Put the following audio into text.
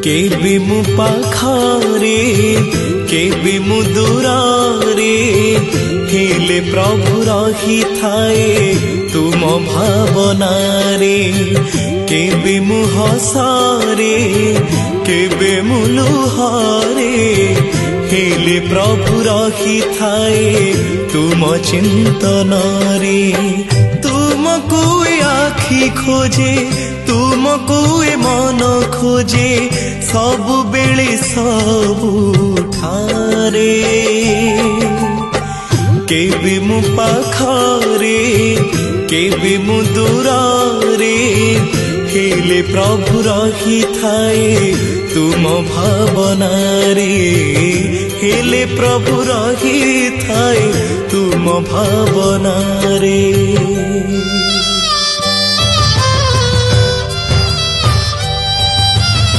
केबे मु पाखरे केबे मु दूरे हेले प्रभु रही थाए तुम भावनारे। केबे मु हसरे केबे मु लुहरे हेले प्रभु रही थाए तुम चिंतनरे। तुमको आखि खोजे तुमको मन खोजे सबु बेले सबु ठारे। केबे मु पाखरे केबे मु दूरे हेले प्रभु रही थाए तुम भावनारे। हेले प्रभु रही थाए तुम भावनारे।